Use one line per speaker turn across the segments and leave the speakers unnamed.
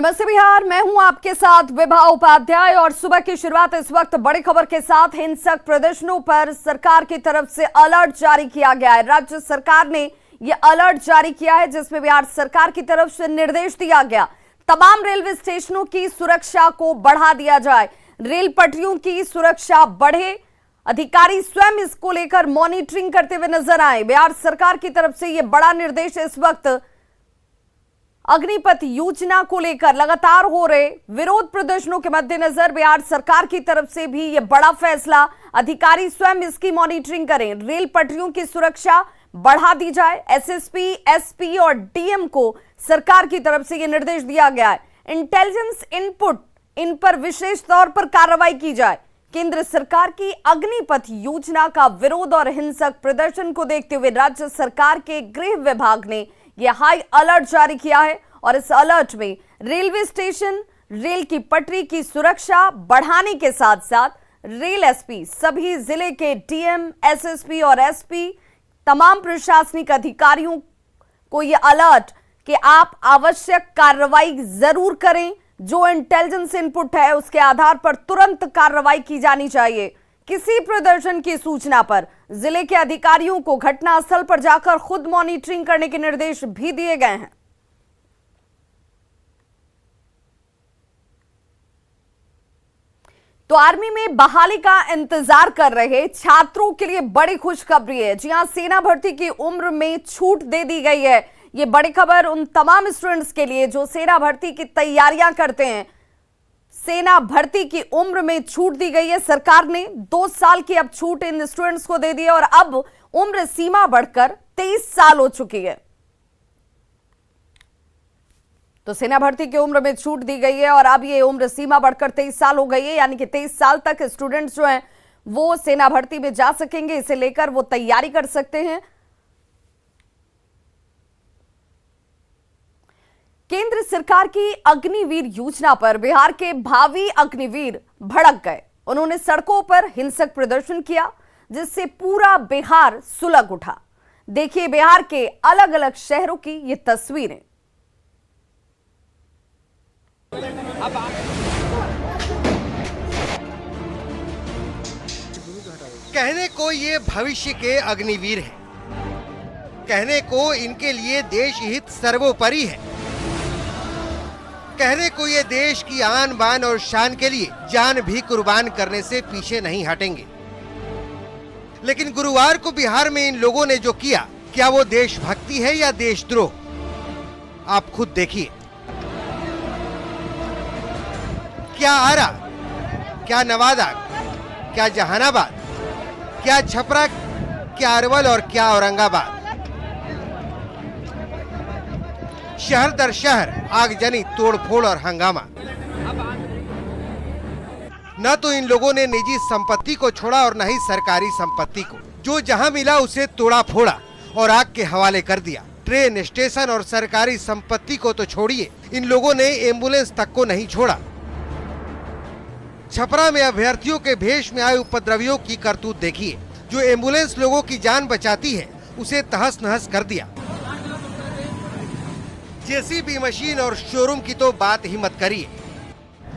नमस्ते बिहार, मैं हूं आपके साथ विभा उपाध्याय और सुबह की शुरुआत इस वक्त बड़ी खबर के साथ। हिंसक प्रदर्शनों पर सरकार की तरफ से अलर्ट जारी किया गया है। राज्य सरकार ने यह अलर्ट जारी किया है जिसमें बिहार सरकार की तरफ से निर्देश दिया गया तमाम रेलवे स्टेशनों की सुरक्षा को बढ़ा दिया जाए, रेल पटरियों की सुरक्षा बढ़े, अधिकारी स्वयं इसको लेकर मॉनिटरिंग करते हुए नजर आए। बिहार सरकार की तरफ से यह बड़ा निर्देश इस वक्त अग्निपथ योजना को लेकर लगातार हो रहे विरोध प्रदर्शनों के मद्देनजर बिहार सरकार की तरफ से भी यह बड़ा फैसला, अधिकारी स्वयं इसकी मॉनिटरिंग करें, रेल पटरियों की सुरक्षा बढ़ा दी जाए। एसएसपी, एसपी और डीएम को सरकार की तरफ से यह निर्देश दिया गया है। इंटेलिजेंस इनपुट इन पर विशेष तौर पर कार्रवाई की जाए। केंद्र सरकार की अग्निपथ योजना का विरोध और हिंसक प्रदर्शन को देखते हुए राज्य सरकार के गृह विभाग ने यह हाई अलर्ट जारी किया है और इस अलर्ट में रेलवे स्टेशन, रेल की पटरी की सुरक्षा बढ़ाने के साथ साथ रेल एसपी, सभी जिले के डीएम, एसएसपी और एसपी, तमाम प्रशासनिक अधिकारियों को यह अलर्ट कि आप आवश्यक कार्रवाई जरूर करें। जो इंटेलिजेंस इनपुट है उसके आधार पर तुरंत कार्रवाई की जानी चाहिए। किसी प्रदर्शन की सूचना पर जिले के अधिकारियों को घटनास्थल पर जाकर खुद मॉनिटरिंग करने के निर्देश भी दिए गए हैं। तो आर्मी में बहाली का इंतजार कर रहे छात्रों के लिए बड़ी खुशखबरी है। जी हां, सेना भर्ती की उम्र में छूट दे दी गई है। ये बड़ी खबर उन तमाम स्टूडेंट्स के लिए जो सेना भर्ती की तैयारियां करते हैं। सेना भर्ती की उम्र में छूट दी गई है। सरकार ने 2 साल की अब छूट इन स्टूडेंट्स को दे दी है और अब उम्र सीमा बढ़कर 23 साल हो चुकी है। तो सेना भर्ती की उम्र में छूट दी गई है और अब ये उम्र सीमा बढ़कर 23 साल हो गई है, यानी कि 23 साल तक स्टूडेंट्स जो हैं वो सेना भर्ती में जा सकेंगे। इसे लेकर वो तैयारी कर सकते हैं। केंद्र सरकार की अग्निवीर योजना पर बिहार के भावी अग्निवीर भड़क गए। उन्होंने सड़कों पर हिंसक प्रदर्शन किया जिससे पूरा बिहार सुलग उठा। देखिए बिहार के अलग अलग शहरों की ये तस्वीरें।
कहने को ये भविष्य के अग्निवीर हैं, कहने को इनके लिए देश हित सर्वोपरि है, कहने को ये देश की आन बान और शान के लिए जान भी कुर्बान करने से पीछे नहीं हटेंगे। लेकिन गुरुवार को बिहार में इन लोगों ने जो किया, क्या वो देशभक्ति है या देशद्रोह? आप खुद देखिए। क्या आरा, क्या नवादा, क्या जहानाबाद, क्या छपरा, क्या अरवल और क्या औरंगाबाद। शहर दर शहर आगजनी, तोड़फोड़ और हंगामा। न तो इन लोगों ने निजी संपत्ति को छोड़ा और न ही सरकारी संपत्ति को। जो जहां मिला उसे तोड़ा फोड़ा और आग के हवाले कर दिया। ट्रेन, स्टेशन और सरकारी संपत्ति को तो छोड़िए, इन लोगों ने एम्बुलेंस तक को नहीं छोड़ा। छपरा में अभ्यर्थियों के भेष में आए उपद्रवियों की करतूत देखिए। जो एम्बुलेंस लोगों की जान बचाती है उसे तहस नहस कर दिया। जेसीबी मशीन और शोरूम की तो बात ही मत करिए।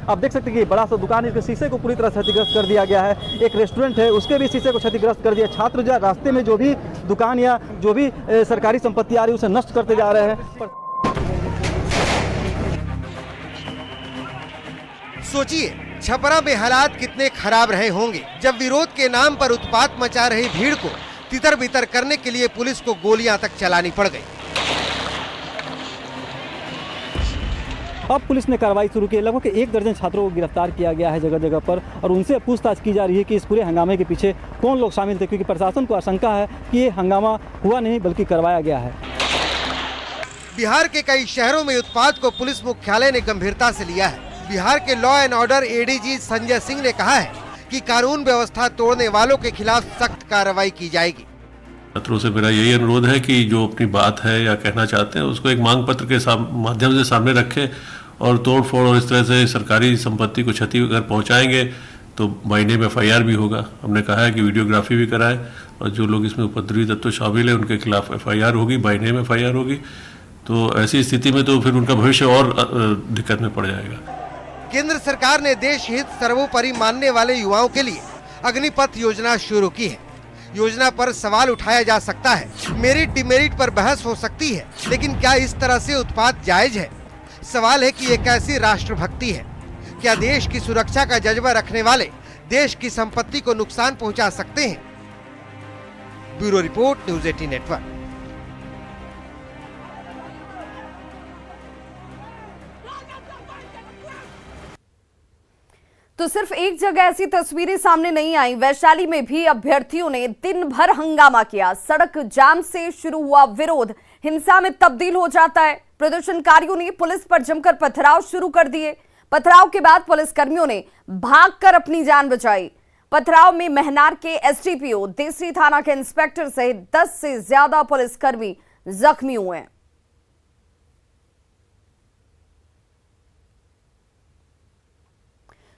आप देख सकते हैं कि बड़ा सा दुकान, इसके शीशे को पूरी तरह क्षतिग्रस्त कर दिया गया है। एक रेस्टोरेंट है, उसके भी शीशे को क्षतिग्रस्त कर दिया। छात्र जो रास्ते में जो भी दुकान या जो भी सरकारी संपत्ति आ रही है उसे नष्ट करते जा रहे हैं।
सोचिए छपरा में हालात कितने खराब रहे होंगे जब विरोध के नाम पर उत्पात मचा रही भीड़ को तितर बितर करने के लिए पुलिस को गोलियां तक चलानी पड़ गई।
अब पुलिस ने कार्रवाई शुरू की। लगभग 1 दर्जन छात्रों को गिरफ्तार किया गया है जगह जगह पर और उनसे पूछताछ की जा रही है कि इस पूरे हंगामे के पीछे कौन लोग शामिल थे, क्योंकि प्रशासन को आशंका है कि ये हंगामा हुआ नहीं बल्कि करवाया गया है।
बिहार के कई शहरों में उत्पात को पुलिस मुख्यालय ने गंभीरता से लिया है। बिहार के law and order ADG Sanjay Singh ने कहा है कि कानून व्यवस्था तोड़ने वालों के खिलाफ सख्त कार्रवाई की जाएगी।
छात्रों से मेरा यही अनुरोध है कि जो अपनी बात है या कहना चाहते हैं उसको एक मांग पत्र के माध्यम से सामने रखें और तोड़फोड़ और इस तरह से सरकारी संपत्ति को क्षति अगर पहुंचाएंगे तो महीने में FIR भी होगा। हमने कहा है कि वीडियोग्राफी भी कराएं और जो लोग इसमें उपद्रवी तत्व शामिल है उनके खिलाफ FIR होगी, महीने में FIR होगी। तो ऐसी स्थिति में तो फिर उनका भविष्य और दिक्कत में पड़ जाएगा।
केंद्र सरकार ने देश हित सर्वोपरि मानने वाले युवाओं के लिए अग्निपथ योजना शुरू की है। योजना पर सवाल उठाया जा सकता है, मेरिट डिमेरिट पर बहस हो सकती है, लेकिन क्या इस तरह से उत्पात जायज है? सवाल है कि ये कैसी राष्ट्रभक्ति है? क्या देश की सुरक्षा का जज्बा रखने वाले देश की संपत्ति को नुकसान पहुंचा सकते हैं? Bureau report, news 18 network.
तो सिर्फ एक जगह ऐसी तस्वीरें सामने नहीं आई, वैशाली में भी अभ्यर्थियों ने दिन भर हंगामा किया। सड़क जाम से शुरू हुआ विरोध हिंसा में तब्दील हो जाता है। प्रदर्शनकारियों ने पुलिस पर जमकर पथराव शुरू कर दिए। पथराव के बाद पुलिसकर्मियों ने भागकर अपनी जान बचाई। पथराव में महनार के एसडीपीओ, देसरी थाना के इंस्पेक्टर सहित 10 से ज्यादा पुलिसकर्मी जख्मी हुए हैं।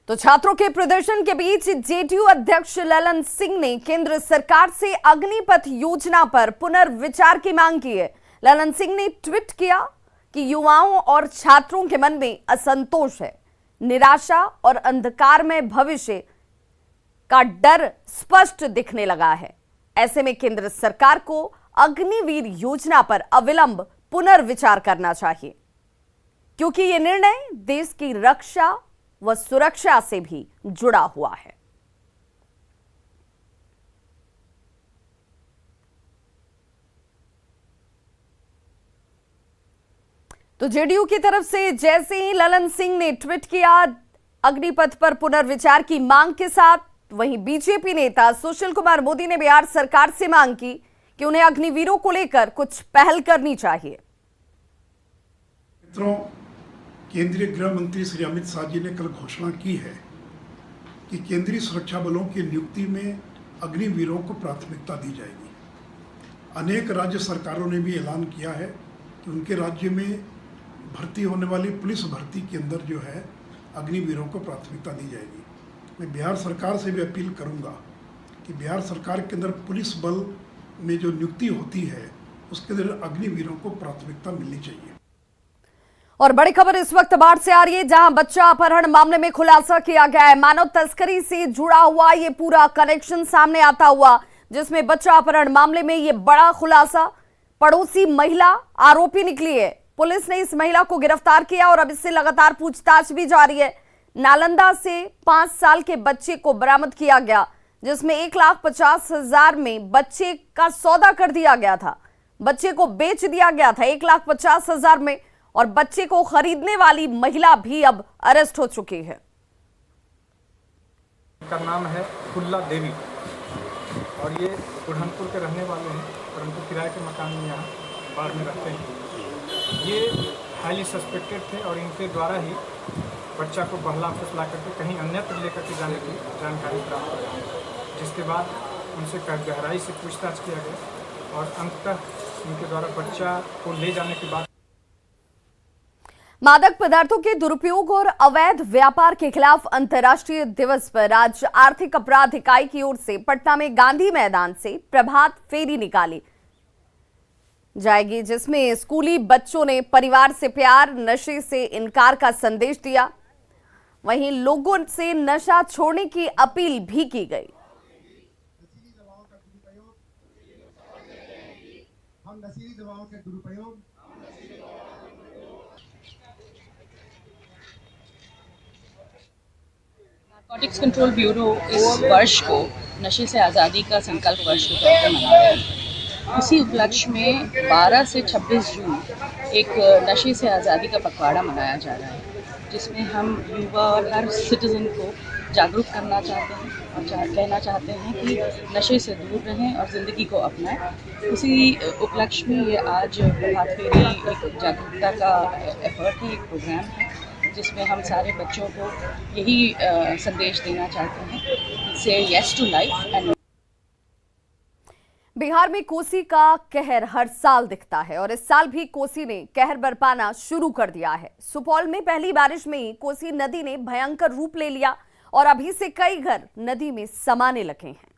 तो छात्रों के प्रदर्शन के बीच जेडीयू अध्यक्ष ललन सिंह ने केंद्र सरकार से अग्निपथ योजना पर पुनर्विचार की मांग की है। ललन सिंह ने ट्वीट किया कि युवाओं और छात्रों के मन में असंतोष है, निराशा और अंधकार में भविष्य का डर स्पष्ट दिखने लगा है। ऐसे में केंद्र सरकार को अग्निवीर योजना पर अविलंब पुनर्विचार करना चाहिए, क्योंकि यह निर्णय देश की रक्षा व सुरक्षा से भी जुड़ा हुआ है। तो जेडीयू की तरफ से जैसे ही ललन सिंह ने ट्वीट किया अग्निपथ पर पुनर्विचार की मांग के साथ, वहीं बीजेपी नेता सुशील कुमार मोदी ने बिहार सरकार से मांग की कि उन्हें अग्निवीरों को लेकर कुछ पहल करनी चाहिए।
मित्रों, केंद्रीय गृह मंत्री श्री अमित शाह जी ने कल घोषणा की है कि केंद्रीय सुरक्षा बलों की नियुक्ति में अग्निवीरों को प्राथमिकता दी जाएगी। अनेक राज्य सरकारों ने भी ऐलान किया है कि उनके राज्य में भर्ती होने वाली पुलिस भर्ती के अंदर जो है अग्निवीरों को प्राथमिकता दी जाएगी। मैं बिहार सरकार से भी अपील करूंगा कि बिहार सरकार के अंदर पुलिस बल में जो नियुक्ति होती है उसके अंदर अग्निवीरों को प्राथमिकता मिलनी चाहिए।
और बड़ी खबर इस वक्त बाढ़ से आ रही है, जहां बच्चा अपहरण मामले में खुलासा किया गया है। मानव तस्करी से जुड़ा हुआ ये पूरा कनेक्शन सामने आता हुआ, जिसमें बच्चा अपहरण मामले में ये बड़ा खुलासा। पड़ोसी महिला आरोपी निकली है। पुलिस ने इस महिला को गिरफ्तार किया और अब इससे लगातार पूछताछ भी जारी है। नालंदा से 5 साल के बच्चे को बरामद किया गया, जिसमें 1,50,000 में बच्चे का सौदा कर दिया गया था। बच्चे को बेच दिया गया था 1,50,000 में, और बच्चे को खरीदने वाली महिला भी अब अरेस्ट हो चुकी है।
का नाम है फुल्ला देवी और ये बुरहानपुर के रहने वाले हैं, परंतु किराए के मकान में यहाँ बाढ़ में रहते हैं। ये हाईली सस्पेक्टेड थे और इनके द्वारा ही बच्चा को बहला फुसला करके कहीं अन्यत्र लेकर के जाने की जानकारी प्राप्त हुई, जिसके बाद उनसे गहराई से पूछताछ किया गया और अंततः उनके द्वारा बच्चा को ले जाने के बाद
मादक पदार्थों के दुरुपयोग और अवैध व्यापार के खिलाफ अंतर्राष्ट्रीय दिवस पर आज आर्थिक अपराध इकाई की ओर से पटना में गांधी मैदान से प्रभात फेरी निकाली जाएगी, जिसमें स्कूली बच्चों ने परिवार से प्यार, नशे से इनकार का संदेश दिया। वहीं लोगों से नशा छोड़ने की अपील भी की गई।
हम नशीली दवाओं के दुरुपयोग
नारकोटिक्स कंट्रोल ब्यूरो इस वर्ष को नशे से आज़ादी का संकल्प वर्ष के तौर पर मना रहा है। उसी उपलक्ष्य में 12 से 26 जून एक नशे से आज़ादी का पखवाड़ा मनाया जा रहा है, जिसमें हम युवा और हर सिटीज़न को जागरूक करना चाहते हैं और कहना चाहते हैं कि नशे से दूर रहें और ज़िंदगी को अपनाएं। उसी उपलक्ष्य में ये आज प्रभात फेरी एक जागरूकता का एफर्ट है, एक प्रोग्राम है, जिसमें हम सारे बच्चों को यही संदेश देना चाहते हैं, say yes to life and.
Bihar में कोसी का कहर हर साल दिखता है और इस साल भी कोसी ने कहर बरपाना शुरू कर दिया है। सुपौल में पहली बारिश में ही कोसी नदी ने भयंकर रूप ले लिया और अभी से कई घर नदी में समाने लगे हैं।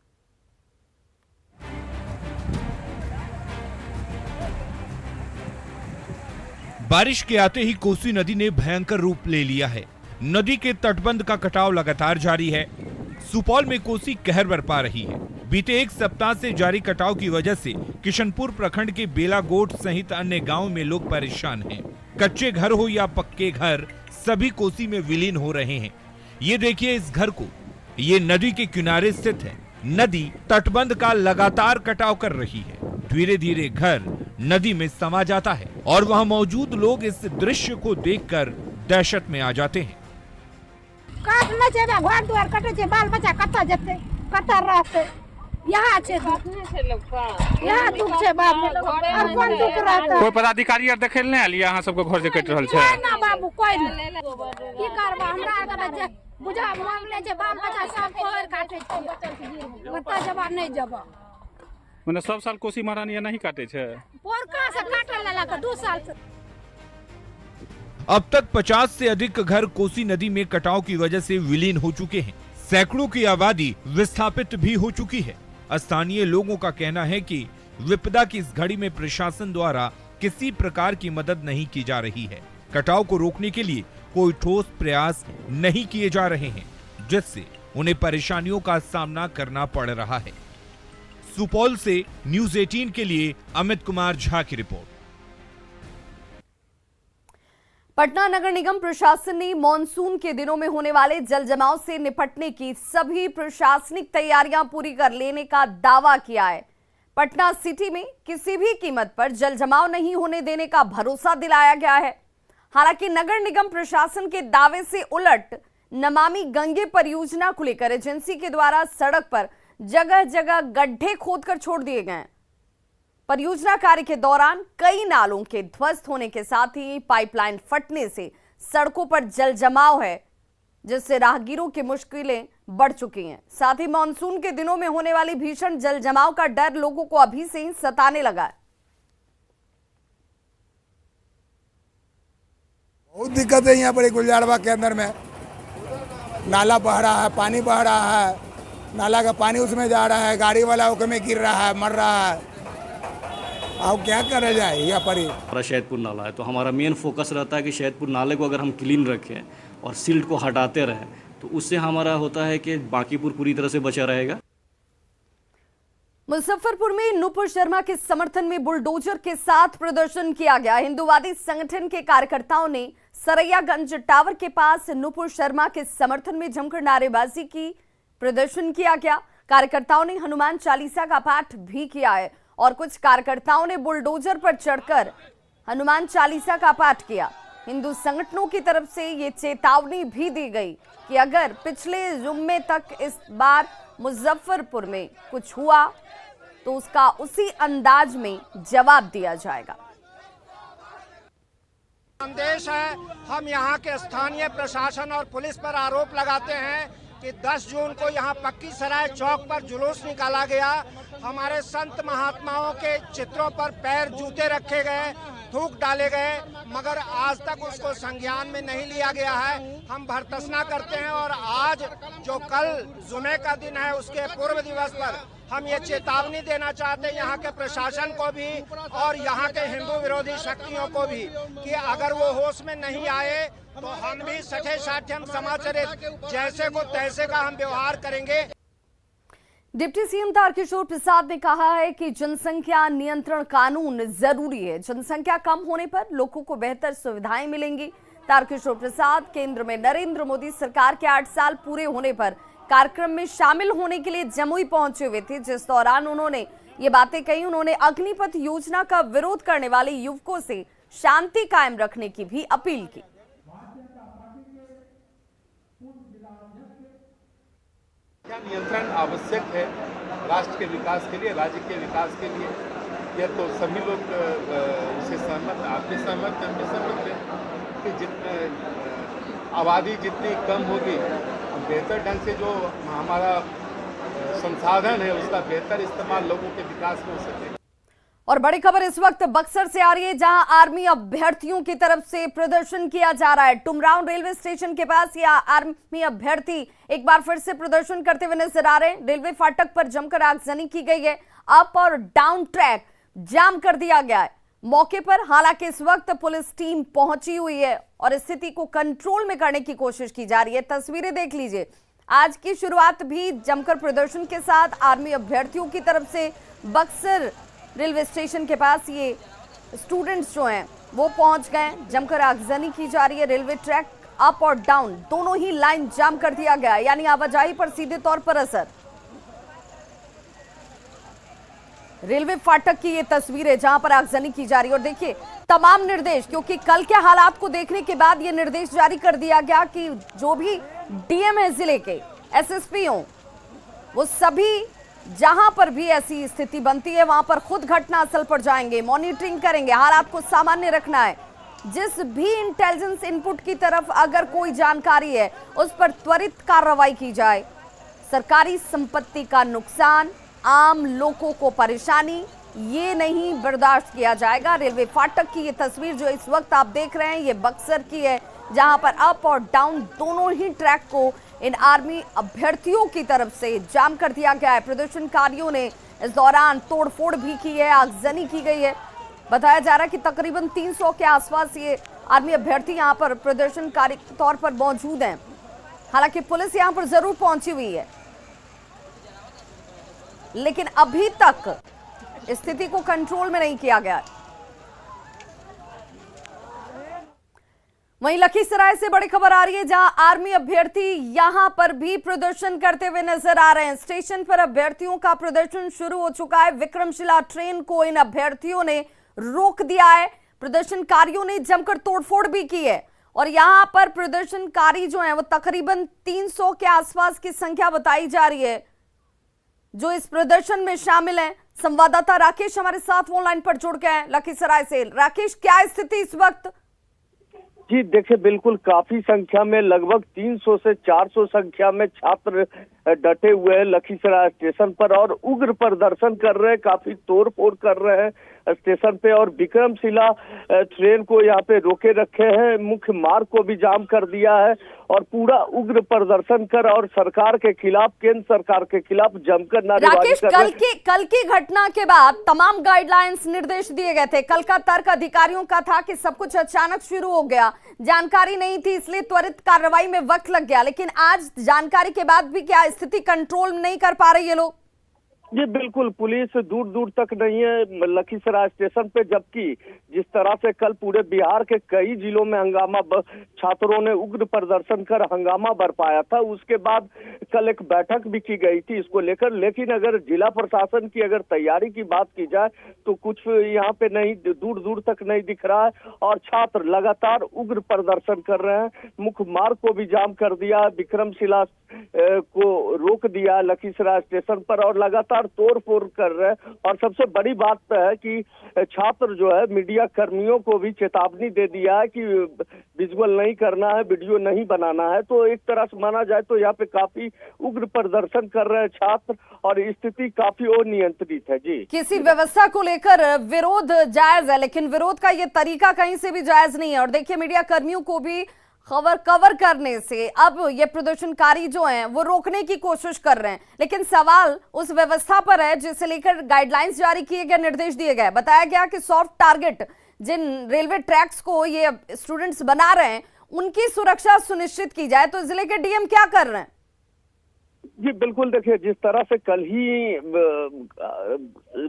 बारिश के आते ही कोसी नदी ने भयंकर रूप ले लिया है। नदी के तटबंध का कटाव लगातार जारी है। सुपौल में कोसी कहर बरपा रही है। बीते एक सप्ताह से जारी कटाव की वजह से किशनपुर प्रखंड के बेलागोट सहित अन्य गांवों में लोग परेशान हैं। कच्चे घर हो या पक्के घर, सभी कोसी में विलीन हो रहे हैं। ये देखिए इस घर को, ये नदी के किनारे स्थित है। नदी तटबंध का लगातार कटाव कर रही है। धीरे धीरे घर नदी में समा जाता है और वहां मौजूद लोग इस दृश्य को देखकर दहशत में आ जाते हैं।
घर द्वार कटे छे, बाल बच्चा कत्ता जते, कत्ता रहते, यहाँ छे यहाँ दुख छे बाप रे, और कौन दुख रहता?
कोई पदाधिकारी आर देखे ले आलिया अहाँ सबके घर से कट रहल छे?
ना बाबू कोई नहीं। की करबा हमरा के बुझा मामले छे, बाल बच्चा सब कोहर काटे छे, बता जवाब नहीं जबा।
माने सब साल कोसी महारानी नहीं काटे छे?
पोरका से काटे लेला के 2 साल से।
अब तक 50 से अधिक घर कोसी नदी में कटाव की वजह से विलीन हो चुके हैं। सैकड़ों की आबादी विस्थापित भी हो चुकी है। स्थानीय लोगों का कहना है कि विपदा की इस घड़ी में प्रशासन द्वारा किसी प्रकार की मदद नहीं की जा रही है। कटाव को रोकने के लिए कोई ठोस प्रयास नहीं किए जा रहे हैं, जिससे उन्हें परेशानियों का सामना करना पड़ रहा है। सुपौल से न्यूज़ 18 के लिए अमित कुमार झा की रिपोर्ट।
पटना नगर निगम प्रशासन ने मॉनसून के दिनों में होने वाले जल जमाव से निपटने की सभी प्रशासनिक तैयारियां पूरी कर लेने का दावा किया है। पटना सिटी में किसी भी कीमत पर जल जमाव नहीं होने देने का भरोसा दिलाया गया है। हालांकि नगर निगम प्रशासन के दावे से उलट नमामि गंगे परियोजना को लेकर एजेंसी के द्वारा सड़क पर जगह जगह गड्ढे खोदकर छोड़ दिए गए। परियोजना कार्य के दौरान कई नालों के ध्वस्त होने के साथ ही पाइपलाइन फटने से सड़कों पर जल जमाव है, जिससे राहगीरों की मुश्किलें बढ़ चुकी हैं। साथ ही मानसून के दिनों में होने वाली भीषण जल जमाव का डर लोगों को अभी से ही सताने लगा है।
बहुत दिक्कत है यहाँ पर गुलजारबाग के अंदर में। नाला बह रहा है, पानी बह रहा है, नाला का पानी उसमें जा रहा है, गाड़ी वाला उसमें गिर रहा है, मर रहा है। अब क्या करा जाए यहाँ पर?
हमारा शहदपुर नाला है, तो हमारा मेन फोकस रहता है कि शहदपुर नाले को अगर हम क्लीन रखें और सिल्ट को हटाते रहें तो उससे हमारा होता है कि बांकीपुर पूरी तरह से बचा रहेगा।
मुजफ्फरपुर में नुपुर शर्मा के समर्थन में बुलडोजर के साथ प्रदर्शन किया गया। हिंदुवादी संगठन के कार्यकर्ताओं ने सरैयागंज टावर के पास नुपुर शर्मा के समर्थन में जमकर नारेबाजी की। प्रदर्शन किया गया। कार्यकर्ताओं ने हनुमान चालीसा का पाठ भी किया है और कुछ कार्यकर्ताओं ने बुलडोजर पर चढ़कर हनुमान चालीसा का पाठ किया। हिंदू संगठनों की तरफ से ये चेतावनी भी दी गई कि अगर पिछले जुम्मे तक इस बार मुजफ्फरपुर में कुछ हुआ तो उसका उसी अंदाज में जवाब दिया जाएगा।
संदेश है, हम यहाँ के स्थानीय प्रशासन और पुलिस पर आरोप लगाते हैं कि 10 जून को यहाँ पक्की सराय चौक पर जुलूस निकाला गया। हमारे संत महात्माओं के चित्रों पर पैर जूते रखे गए, थूक डाले गए, मगर आज तक उसको संज्ञान में नहीं लिया गया है। हम भर्त्सना करते हैं और आज जो कल जुमे का दिन है उसके पूर्व दिवस पर हम ये चेतावनी देना चाहते हैं यहाँ के प्रशासन को भी और यहाँ के हिंदू विरोधी शक्तियों को भी कि अगर वो होश में नहीं आए तो हम भी सठे साठ्यम समाचरित जैसे को तैसे का हम व्यवहार करेंगे।
डिप्टी सीएम तारकिशोर प्रसाद ने कहा है कि जनसंख्या नियंत्रण कानून जरूरी है। जनसंख्या कम होने पर लोगों को बेहतर सुविधाएं मिलेंगी। तारकिशोर प्रसाद केंद्र में नरेंद्र मोदी सरकार के 8 साल पूरे होने पर कार्यक्रम में शामिल होने के लिए जमुई पहुंचे हुए थे, जिस दौरान उन्होंने ये बातें कही। उन्होंने अग्निपथ योजना का विरोध करने वाले युवकों से शांति कायम रखने की भी अपील की।
नियंत्रण आवश्यक है राष्ट्र के विकास के लिए, राज्य के विकास के लिए। यह तो सभी लोग इससे सहमत, आप भी सहमत, हम भी सहमत हैं कि जितने आबादी जितनी कम होगी बेहतर ढंग से जो हमारा संसाधन है उसका बेहतर इस्तेमाल लोगों के विकास में हो सके।
और बड़ी खबर इस वक्त बक्सर से आ रही है, जहां आर्मी अभ्यर्थियों की तरफ से प्रदर्शन किया जा रहा है। टुमराउन रेलवे स्टेशन के पास यह आर्मी अभ्यर्थी एक बार फिर से प्रदर्शन करते हुए नजर आ रहे हैं। रेलवे फाटक पर जमकर आगजनी की गई है। अप और डाउन ट्रैक जाम कर दिया गया है। मौके पर। हालांकि इस वक्त पुलिस टीम पहुंची हुई है और स्थिति को कंट्रोल में करने की कोशिश की जा रही है। तस्वीरें देख लीजिए। आज की शुरुआत भी जमकर प्रदर्शन के साथ आर्मी अभ्यर्थियों की तरफ से बक्सर रेलवे स्टेशन के पास ये स्टूडेंट्स जो हैं वो पहुंच गए। जमकर आगजनी की जा रही है। रेलवे ट्रैक अप और डाउन दोनों ही लाइन जाम कर दिया गया, यानी आवाजाही पर सीधे तौर पर असर। रेलवे फाटक की ये तस्वीर है जहां पर आगजनी की जा रही है। और देखिए तमाम निर्देश, क्योंकि कल के हालात को देखने के बाद ये निर्देश जारी कर दिया गया कि जो भी डीएम है जिले के, एसएसपी हो, वो सभी जहां पर भी ऐसी स्थिति बनती है वहां पर खुद घटनास्थल पर जाएंगे, मॉनिटरिंग करेंगे, हालात को सामान्य रखना है। जिस भी इंटेलिजेंस इनपुट की तरफ अगर कोई जानकारी है उस पर त्वरित कार्रवाई की जाए। सरकारी संपत्ति का नुकसान, आम लोगों को परेशानी, ये नहीं बर्दाश्त किया जाएगा। रेलवे फाटक की ये तस्वीर जो इस वक्त आप देख रहे हैं ये बक्सर की है, जहां पर अप और डाउन दोनों ही ट्रैक को इन आर्मी अभ्यर्थियों की तरफ से जाम कर दिया गया है। प्रदर्शनकारियों ने इस दौरान तोड़फोड़ भी की है, आगजनी की गई है। बताया जा रहा है कि तकरीबन 300 के आसपास ये आर्मी अभ्यर्थी यहां पर प्रदर्शनकारी तौर पर मौजूद हैं। हालांकि पुलिस यहां पर जरूर पहुंची हुई है, लेकिन अभी तक स्थिति को कंट्रोल में नहीं किया गया। वहीं लखीसराय से बड़ी खबर आ रही है जहां आर्मी अभ्यर्थी यहां पर भी प्रदर्शन करते हुए नजर आ रहे हैं। स्टेशन पर अभ्यर्थियों का प्रदर्शन शुरू हो चुका है। विक्रमशिला ट्रेन को इन अभ्यर्थियों ने रोक दिया है। प्रदर्शनकारियों ने जमकर तोड़फोड़ भी की है और यहां पर प्रदर्शनकारी जो हैं वो तकरीबन 300 के आसपास की संख्या बताई जा रही है जो इस प्रदर्शन में शामिल हैं। संवाददाता राकेश हमारे साथ ऑनलाइन पर जुड़ गए हैं लखीसराय से। राकेश, क्या स्थिति इस वक्त?
जी देखिए, बिल्कुल काफी संख्या में, लगभग 300 से 400 संख्या में छात्र डटे हुए हैं लखीसराय स्टेशन पर और उग्र प्रदर्शन कर रहे हैं, काफी तोड़फोड़ कर रहे हैं स्टेशन पे और विक्रमशिला ट्रेन को यहाँ पे रोके रखे हैं। मुख्य मार्ग को भी जाम कर दिया है और पूरा उग्र प्रदर्शन कर और सरकार के खिलाफ, केंद्र सरकार के खिलाफ जमकर नारेबाजी कर रहे हैं।
कल की घटना के बाद तमाम गाइडलाइंस, निर्देश दिए गए थे। कल का तर्क अधिकारियों का था कि सब कुछ अचानक शुरू हो गया, जानकारी नहीं थी, इसलिए त्वरित कार्रवाई में वक्त लग गया। लेकिन आज जानकारी के बाद भी क्या स्थिति कंट्रोल नहीं कर पा रही है लोग?
जी बिल्कुल, पुलिस दूर दूर तक नहीं है लखीसराय स्टेशन पे, जबकि जिस तरह से कल पूरे बिहार के कई जिलों में हंगामा, छात्रों ने उग्र प्रदर्शन कर हंगामा बरपाया था। उसके बाद कल एक बैठक भी की गई थी इसको लेकर। लेकिन अगर जिला प्रशासन की अगर तैयारी की बात की जाए तो कुछ यहाँ पे नहीं, दूर दूर तक नहीं दिख रहा है और छात्र लगातार उग्र प्रदर्शन कर रहे हैं। मुख्य मार्ग को भी जाम कर दिया, विक्रमशिला को रोक दिया लखीसराय स्टेशन पर और लगातार तोड़फोड़ कर रहे हैं। और सबसे बड़ी बात तो है कि छात्र जो है मीडिया कर्मियों को भी चेतावनी दे दिया है कि विजुअल नहीं करना है, वीडियो नहीं बनाना है। तो एक तरह से माना जाए तो यहाँ पे काफी उग्र प्रदर्शन कर रहे हैं छात्र और स्थिति काफी अनियंत्रित है। जी, किसी
व्यवस्था को लेकर विरोध जायज है, लेकिन विरोध का ये तरीका कहीं से भी जायज नहीं है। और देखिए मीडिया कर्मियों को भी खबर कवर करने से अब ये प्रदर्शनकारी जो हैं वो रोकने की कोशिश कर रहे हैं। लेकिन सवाल उस व्यवस्था पर है जिसे लेकर गाइडलाइंस जारी किए गए, निर्देश दिए गए। बताया गया कि सॉफ्ट टारगेट जिन रेलवे ट्रैक्स को ये स्टूडेंट्स बना रहे हैं उनकी सुरक्षा सुनिश्चित की जाए। तो जिले के डीएम क्या कर रहे हैं?
जी बिल्कुल, देखिए जिस तरह से कल ही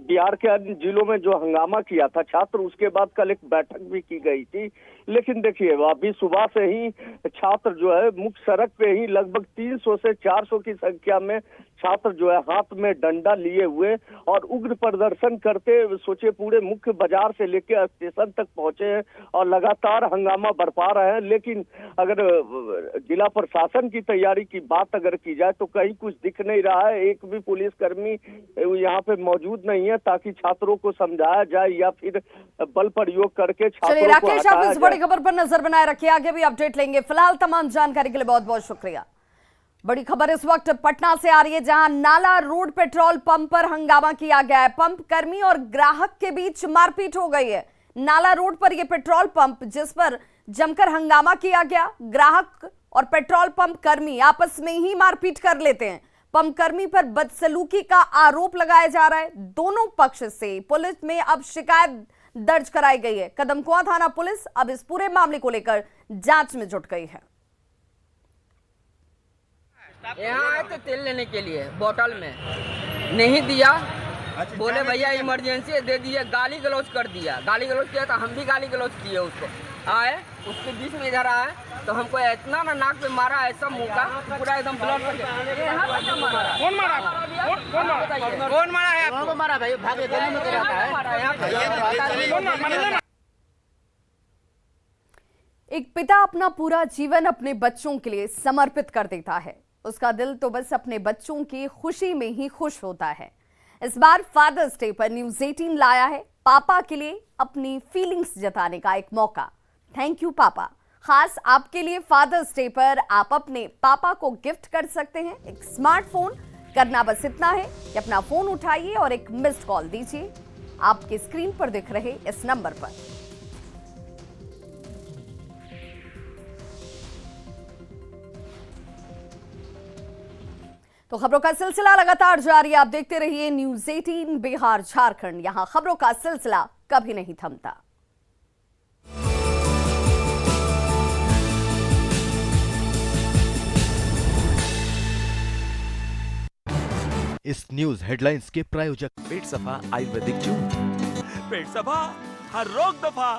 बिहार के अन्य जिलों में जो हंगामा किया था छात्र, उसके बाद कल एक बैठक भी की गई थी। लेकिन देखिए अभी सुबह से ही छात्र जो है मुख्य सड़क पे ही लगभग 300 से 400 की संख्या में छात्र जो है हाथ में डंडा लिए हुए और उग्र प्रदर्शन करते, सोचे पूरे मुख्य बाजार से लेकर स्टेशन तक पहुंचे हैं और लगातार हंगामा बरपा रहे हैं। लेकिन अगर जिला प्रशासन की तैयारी की बात अगर की जाए तो कहीं कुछ दिख नहीं रहा है। एक भी पुलिसकर्मी यहाँ पे मौजूद नहीं है ताकि छात्रों को समझाया जाए या फिर बल प्रयोग करके छात्रों को
राकेश, आप इस बड़ी खबर पर नजर बनाए रखिए, आगे भी अपडेट लेंगे। फिलहाल तमाम जानकारी के लिए बहुत बहुत शुक्रिया। बड़ी खबर इस वक्त पटना से आ रही है जहां नाला रोड पेट्रोल पंप पर हंगामा किया गया है। पंप कर्मी और ग्राहक के बीच मारपीट हो गई है। नाला रोड पर यह पेट्रोल पंप जिस पर जमकर हंगामा किया गया, ग्राहक और पेट्रोल पंप कर्मी आपस में ही मारपीट कर लेते हैं। पंप कर्मी पर बदसलूकी का आरोप लगाया जा रहा है। दोनों पक्ष से पुलिस में अब शिकायत दर्ज कराई गई है। कदमकुआं थाना पुलिस अब इस पूरे मामले को लेकर जांच में जुट गई है।
यहाँ आए थे तेल लेने के लिए, बोतल में नहीं दिया, बोले भैया इमरजेंसी है, दे दिए, गाली गलौज कर दिया। गाली गलौज किया तो हम भी गाली गलौज किए उसको। आए उसके बीच में इधर आए तो हमको इतना ना नाक पे मारा, ऐसा मुंह का पूरा एकदम ब्लड। कौन मारा? कौन मारा है आपको? मारा भाई, भागे गली में रहता है।
एक पिता अपना पूरा जीवन अपने बच्चों के लिए समर्पित कर देता है। उसका दिल तो बस अपने बच्चों की खुशी में ही खुश होता है। इस बार फादर्स डे पर न्यूज़ 18 लाया है पापा के लिए अपनी फीलिंग्स जताने का एक मौका। थैंक यू पापा। खास आपके लिए फादर्स डे पर आप अपने पापा को गिफ्ट कर सकते हैं एक स्मार्टफोन। करना बस इतना है कि अपना फोन उठाइए और एक मिस्ड कॉल दीजिए आपके स्क्रीन पर दिख रहे इस नंबर पर। तो खबरों का सिलसिला लगातार जारी, आप देखते रहिए न्यूज़ 18 बिहार झारखंड। यहां खबरों का सिलसिला कभी नहीं थमता।
इस न्यूज हेडलाइंस के प्रायोजक पेट सफा आयुर्वेदिक जूस।
पेट सफा हर रोग दफा।